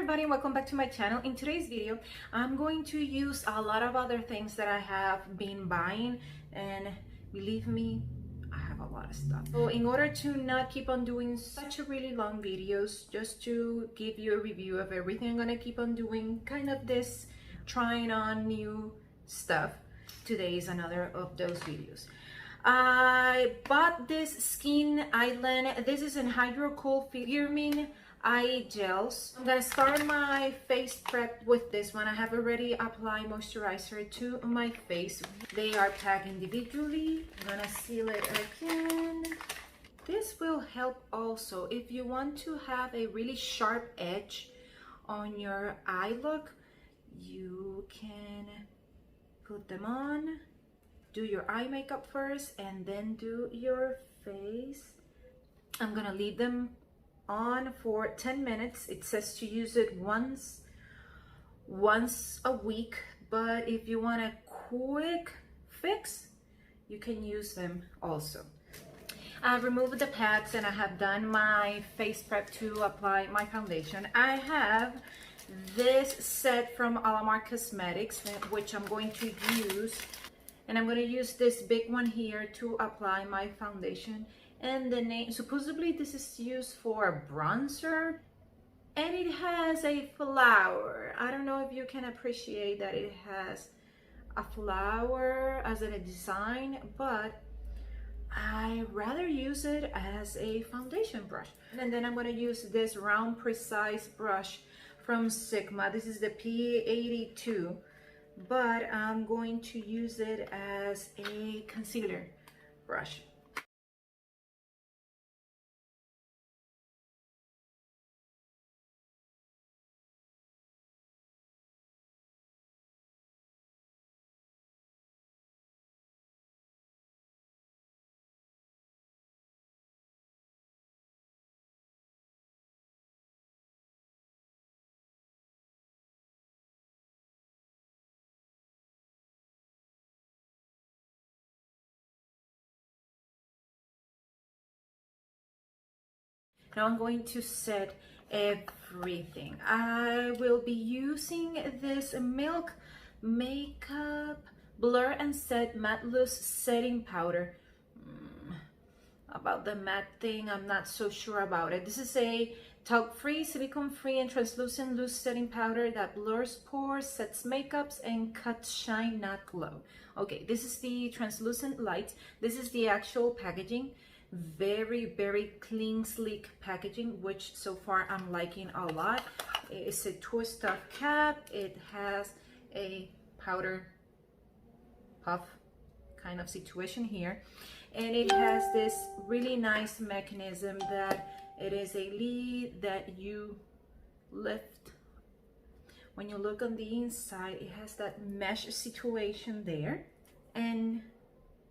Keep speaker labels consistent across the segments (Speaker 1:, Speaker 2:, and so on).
Speaker 1: everybody, welcome back to my channel. In today's video, I'm going to use a lot of other things that I have been buying, and believe me, I have a lot of stuff. So in order to not keep on doing such a really long videos, just to give you a review of everything I'm gonna keep on doing, kind of this trying on new stuff, today is another of those videos. I bought this Skyn Iceland. This is an hydro cool firming eye gels. I'm gonna start my face prep with this one. I have already applied moisturizer to my face. They are packed individually. I'm gonna seal it again. This will help also if you want to have a really sharp edge on your eye look. You can put them on, do your eye makeup first, and then do your face. I'm gonna leave them on for 10 minutes. It says to use it once a week, but if you want a quick fix, you can use them also. I've removed the pads and I have done my face prep to apply my foundation. I have this set from Alamar Causemetics, which I'm going to use, and I'm going to use this big one here to apply my foundation. And the name, supposedly this is used for a bronzer, and it has a flower. I don't know if you can appreciate that it has a flower as a design, but I rather use it as a foundation brush. And then I'm going to use this round precise brush from Sigma. This is the P82, but I'm going to use it as a concealer brush. Now I'm going to set everything. I will be using this Milk Makeup Blur and Set Matte Loose Setting Powder. About the matte thing, I'm not so sure about it. This is a talc-free, silicone-free, and translucent loose setting powder that blurs pores, sets makeups, and cuts shine, not glow. Okay, this is the translucent light. This is the actual packaging. Very clean, sleek packaging, which so far I'm liking a lot. It's a twist off cap. It has a powder puff kind of situation here, and it has this really nice mechanism that it is a lid that you lift. When you look on the inside, it has that mesh situation there, and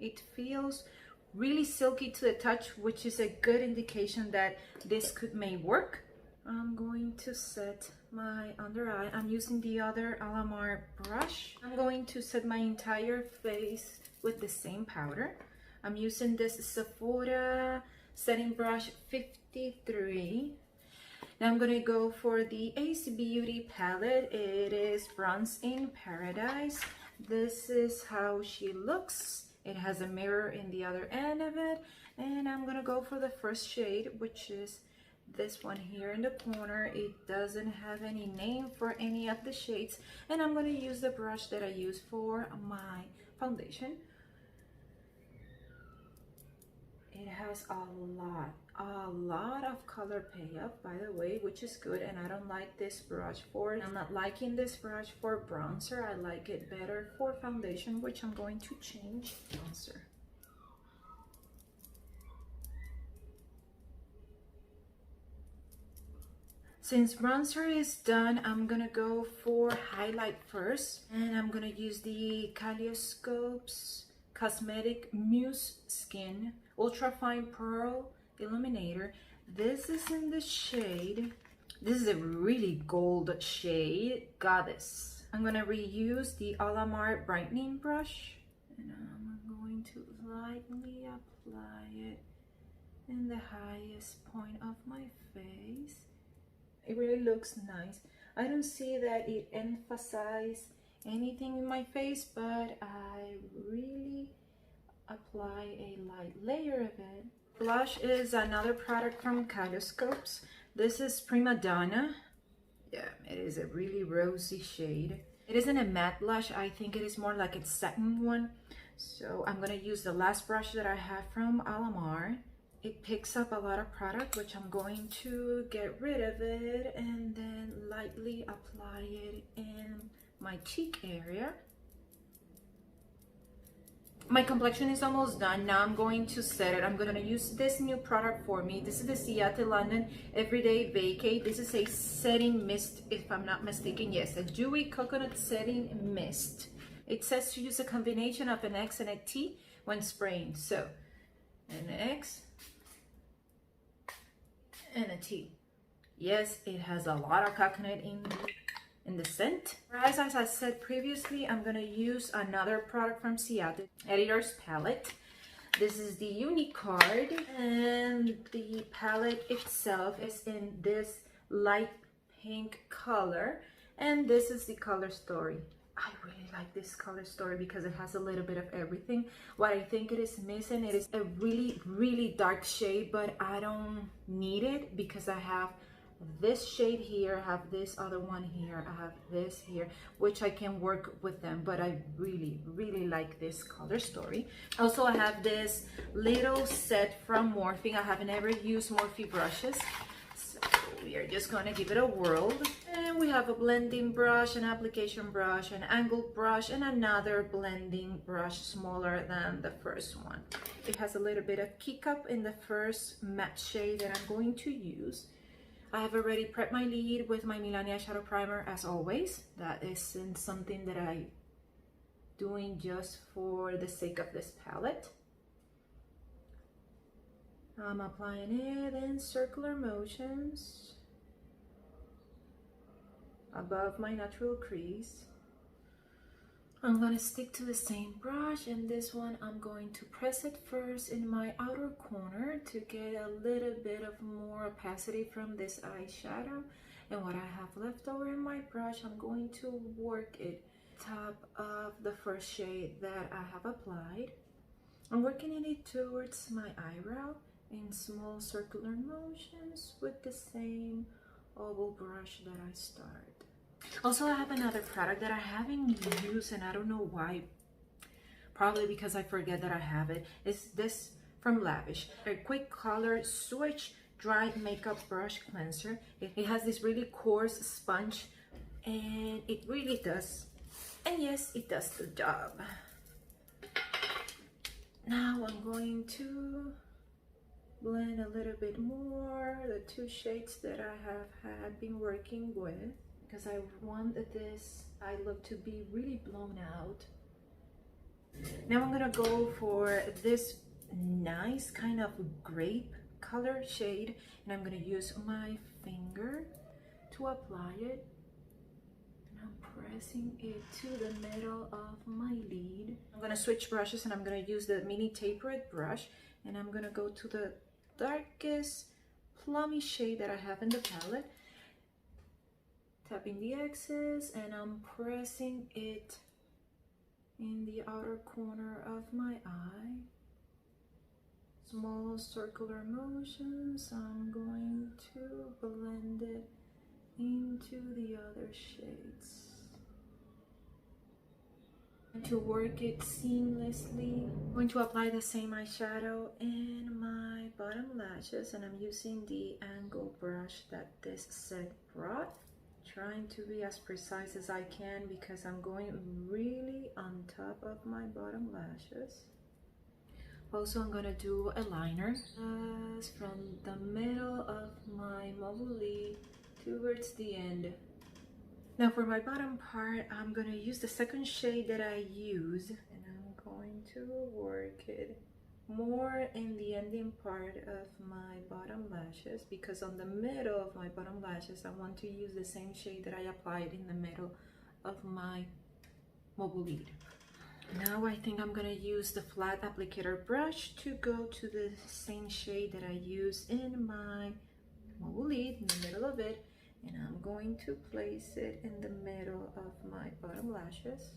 Speaker 1: it feels really silky to the touch, which is a good indication that this may work. I'm going to set my under eye. I'm using the other Alamar brush. I'm going to set my entire face with the same powder. I'm using this Sephora setting brush 53. Now I'm gonna go for the Ace Beauty palette. It is Bronze in Paradise. This is how she looks. It has a mirror in the other end of it, and I'm gonna go for the first shade, which is this one here in the corner. It doesn't have any name for any of the shades, and I'm gonna use the brush that I use for my foundation. It has a lot of color payoff, by the way, which is good, and I don't like this brush for, I'm not liking this brush for bronzer. I like it better for foundation, which I'm going to change bronzer. Since bronzer is done, I'm gonna go for highlight first, and I'm gonna use the Kaleidoscope's Cosmetic Muse Skin Ultra Fine Pearl Illuminator. This is in the shade, this is a really gold shade, Goddess. I'm gonna reuse the Alamar brightening brush, and I'm going to lightly apply it in the highest point of my face. It really looks nice. I don't see that it emphasizes anything in my face, but I really apply a light layer of it. Blush is another product from Kaleido. This is Primadonna. Yeah, it is a really rosy shade. It isn't a matte blush. I think it is more like a satin one. So I'm gonna use the last brush that I have from Alamar. It picks up a lot of product, which I'm going to get rid of it and then lightly apply it in my cheek area. My complexion is almost done. Now I'm going to set it. I'm going to use this new product for me. This is the Ciate London Everyday Vacay. This is a setting mist, if I'm not mistaken. Yes, a dewy coconut setting mist. It says to use a combination of an X and a T when spraying. So, an X and a T. Yes, it has a lot of coconut in the scent. As I said previously, I'm gonna use another product from Ciate, Editor's Palette. This is the Uni card, and the palette itself is in this light pink color, and this is the color story. I really like this color story because it has a little bit of everything. What I think it is missing, it is a really dark shade, but I don't need it because I have this shade here, I have this other one here, I have this here, which I can work with them, but I really like this color story. Also, I have this little set from Morphe. I have never used Morphe brushes, so we are just gonna give it a whirl. And we have a blending brush, an application brush, an angled brush, and another blending brush smaller than the first one. It has a little bit of kick up in the first matte shade that I'm going to use. I have already prepped my lid with my Milani eyeshadow primer as always. That isn't something that I'm doing just for the sake of this palette. I'm applying it in circular motions above my natural crease. I'm gonna stick to the same brush, and this one I'm going to press it first in my outer corner to get a little bit of more opacity from this eyeshadow. And what I have left over in my brush, I'm going to work it top of the first shade that I have applied. I'm working it towards my eyebrow in small circular motions with the same oval brush that I started. Also, I have another product that I haven't used, and I don't know why. Probably because I forget that I have it. It's this from Lash, a quick color switch dry makeup brush cleanser. It has this really coarse sponge, and it really does. And yes, it does the job. Now I'm going to blend a little bit more the two shades that I have been working with, because I want this eye look to be really blown out. Now I'm gonna go for this nice kind of grape color shade, and I'm gonna use my finger to apply it. And I'm pressing it to the middle of my lid. I'm gonna switch brushes, and I'm gonna use the mini tapered brush, and I'm gonna go to the darkest plummy shade that I have in the palette. Tapping the X's, and I'm pressing it in the outer corner of my eye. Small circular motions. I'm going to blend it into the other shades. And to work it seamlessly, I'm going to apply the same eyeshadow in my bottom lashes, and I'm using the angle brush that this set brought. Trying to be as precise as I can because I'm going really on top of my bottom lashes. Also, I'm gonna do a liner from the middle of my mobile lid towards the end. Now for my bottom part, I'm gonna use the second shade that I use, and I'm going to work it more in the ending part of my bottom lashes, because on the middle of my bottom lashes I want to use the same shade that I applied in the middle of my mobile lid. Now I think I'm gonna use the flat applicator brush to go to the same shade that I use in my mobile lid, in the middle of it, And I'm going to place it in the middle of my bottom lashes.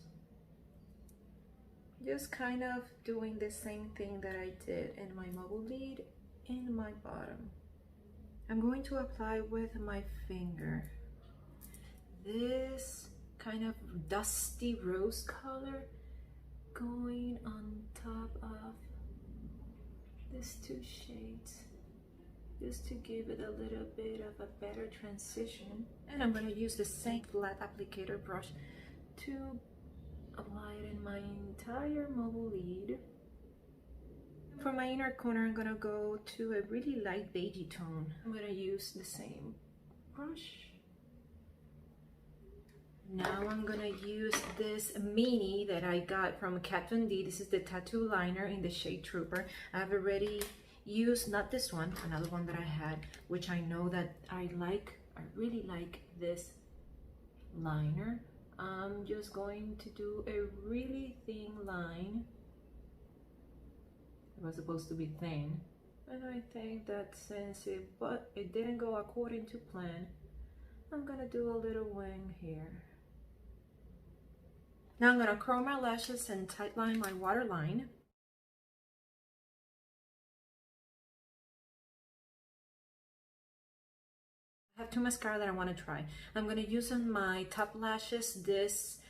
Speaker 1: Just kind of doing the same thing that I did in my mobile lid in my bottom. I'm going to apply with my finger this kind of dusty rose color going on top of these two shades, just to give it a little bit of a better transition. And I'm going to use the same flat applicator brush to apply it in my entire mobile lid. For my inner corner, I'm going to go to a really light beigey tone. I'm going to use the same brush. Now I'm going to use this mini that I got from Kat Von D. This is the tattoo liner in the shade Tropper. I've already used, not this one, another one that I had, which I know that I like. I really like this liner. I'm just going to do a really thin line. It was supposed to be thin, and I think that since it didn't go according to plan, I'm gonna do a little wing here. Now I'm gonna curl my lashes and tightline my waterline. I have two mascara that I want to try. I'm gonna use on my top lashes this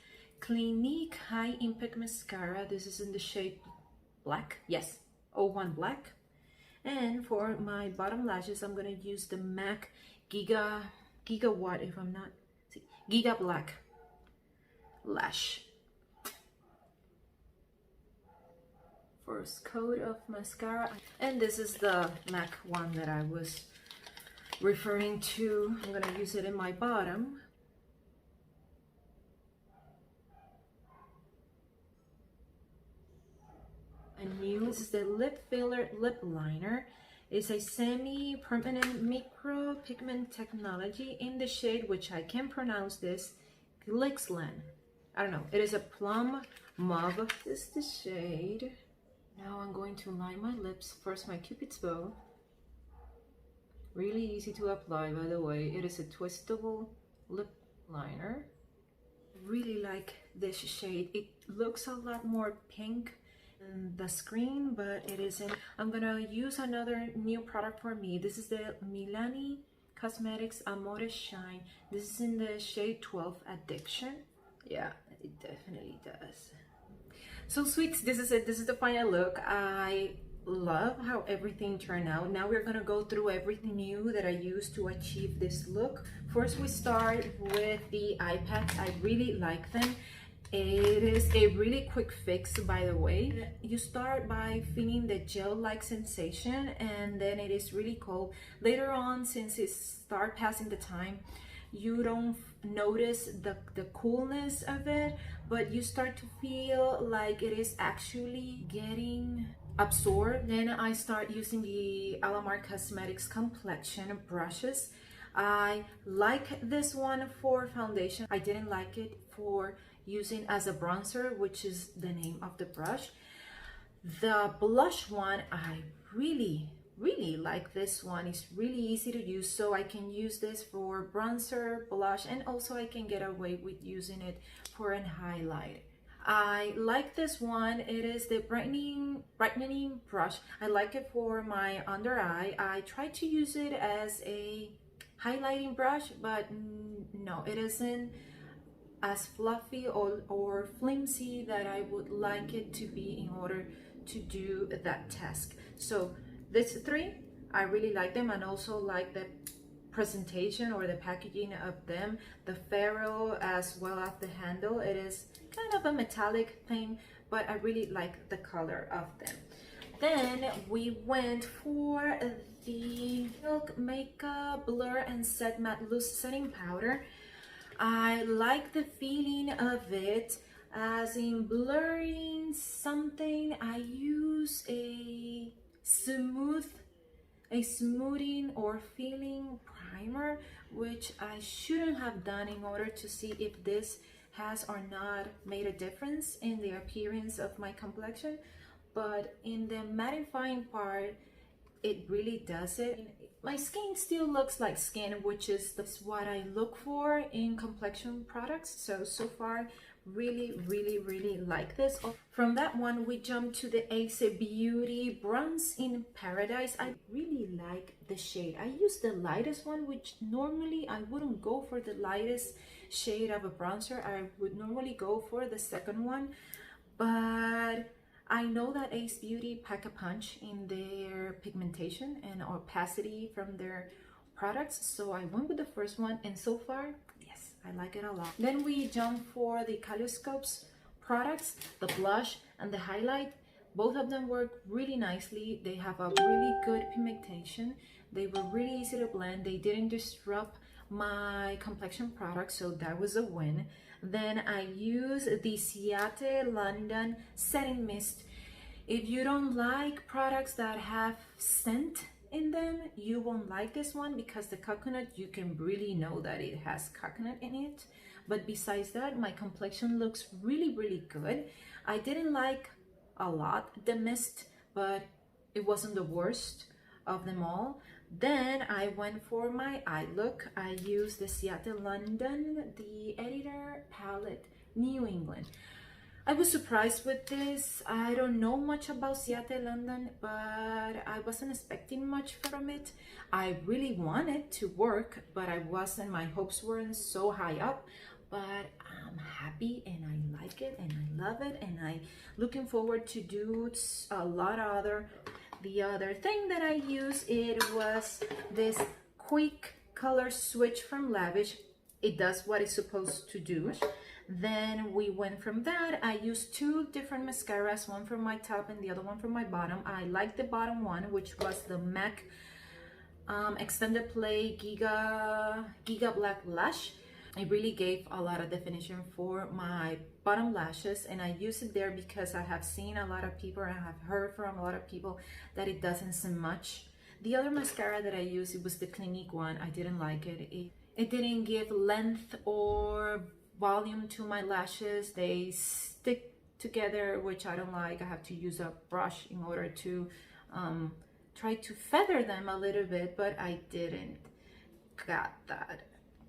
Speaker 1: Clinique High Impact Mascara. This is in the shade Black. Yes. 01 Black. And for my bottom lashes, I'm gonna use the MAC Gigawatt, if I'm not, GigaBlack Lash. First coat of mascara, and this is the MAC one that I was referring to. I'm gonna use it in my bottom. This is the lip filler lip liner. It's a semi-permanent micro pigment technology in the shade, which I can pronounce this, Ghizlan. I don't know, it is a plum mauve. This is the shade. Now I'm going to line my lips. First my Cupid's bow. Really easy to apply, by the way. It is a twistable lip liner. Really like this shade. It looks a lot more pink in the screen, but it isn't. I'm gonna use another new product for me. This is the Milani Causemetics Amore Shine. This is in the shade 12 Addiction. Yeah, it definitely does. So sweets, this is it. This is the final look. I love how everything turned out. Now we're gonna go through everything new that I used to achieve this look. First, we start with the eye packs. I really like them. It is a really quick fix, by the way. You start by feeling the gel-like sensation, and then it is really cold. Later on, since it starts passing the time, you don't notice the coolness of it, but you start to feel like it is actually getting absorbed. Then I start using the Alamar Cosmetics complexion brushes. I like this one for foundation. I didn't like it for using as a bronzer, which is the name of the brush. The blush one, I really like this one. It's really easy to use, so I can use this for bronzer, blush, and also I can get away with using it for a highlight. I like this one. It is the brightening brush. I like it for my under eye. I tried to use it as a highlighting brush, but no, it isn't as fluffy or flimsy that I would like it to be in order to do that task. So these three, I really like them, and also like the presentation or the packaging of them. The ferrule as well as the handle, it is kind of a metallic thing, but I really like the color of them. Then we went for the Milk Makeup Blur and Set Matte Loose Setting Powder. I like the feeling of it, as in blurring something. I use a smoothing or feeling primer, which I shouldn't have done, in order to see if this has or not made a difference in the appearance of my complexion. But in the mattifying part, it really does it. My skin still looks like Skyn, which is what I look for in complexion products. So far, really like this. From that one, we jump to the Ace Beauty Bronze in Paradise. I really like the shade. I use the lightest one, which normally I wouldn't go for the lightest shade of a bronzer. I would normally go for the second one, but I know that Ace Beauty pack a punch in their pigmentation and opacity from their products, so I went with the first one, and so far, yes, I like it a lot. Then we jump for the Kaleidoscope's products, the blush and the highlight. Both of them work really nicely. They have a really good pigmentation. They were really easy to blend. They didn't disrupt my complexion products, so that was a win. Then I use the Ciate London Setting Mist. If you don't like products that have scent in them, you won't like this one, because the coconut, you can really know that it has coconut in it. But besides that, my complexion looks really good. I didn't like a lot the mist, but it wasn't the worst of them all. Then I went for my eye look. I used the Ciate London, the Editor Palette New England. I was surprised with this. I don't know much about Ciate London, but I wasn't expecting much from it. I really wanted to work, but I wasn't, my hopes weren't so high up. But I'm happy and I like it and I love it, and I'm looking forward to do a lot of other. The other thing that I used, it was this quick color switch from Lavish. It does what it's supposed to do. Then we went from that. I used two different mascaras, one for my top and the other one for my bottom. I liked the bottom one, which was the MAC Extended Play Gigablack Lash. It really gave a lot of definition for my bottom lashes, and I use it there because I have seen a lot of people, and I have heard from a lot of people that it doesn't seem much. The other mascara that I used, it was the Clinique one. I didn't like it. It didn't give length or volume to my lashes. They stick together, which I don't like. I have to use a brush in order to try to feather them a little bit, but I didn't got that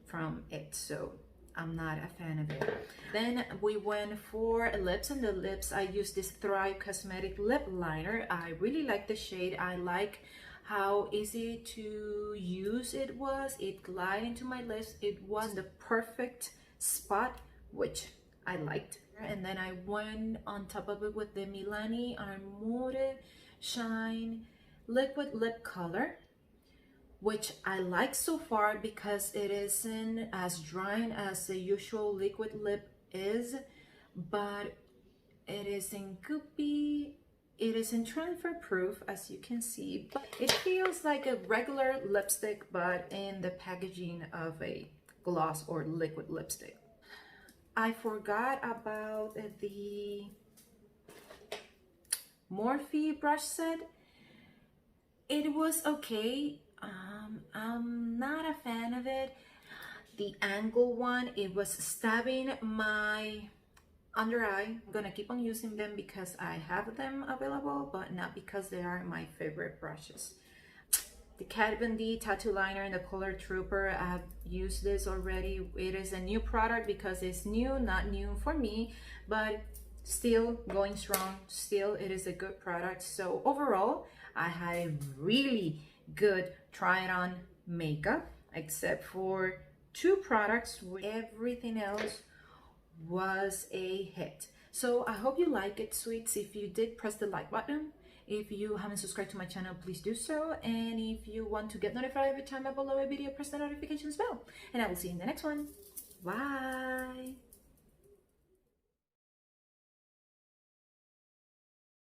Speaker 1: from it, so I'm not a fan of it. Then we went for lips, and the lips, I used this Thrive Cosmetic lip liner. I really like the shade. I like how easy to use it was. It glided into my lips. It was the perfect spot, which I liked. And then I went on top of it with the Milani Amore Shine Liquid Lip Color, which I like so far because it isn't as drying as the usual liquid lip is, but it isn't goopy, it isn't transfer proof, as you can see, but it feels like a regular lipstick but in the packaging of a gloss or liquid lipstick. I forgot about the Morphe brush set. It was okay. I'm not a fan of it. The angle one, it was stabbing my under eye. I'm gonna keep on using them because I have them available, but not because they are my favorite brushes. The Kat Von D tattoo liner in the color Tropper, I've used this already. It is a new product because it's new, not new for me, but still going strong. Still, it is a good product. So overall, I had a really good try it on makeup, except for two products. Everything else was a hit. So I hope you like it, sweets. If you did, press the like button. If you haven't subscribed to my channel, please do so. And if you want to get notified every time I upload a video, press the notifications bell. And I will see you in the next one. Bye.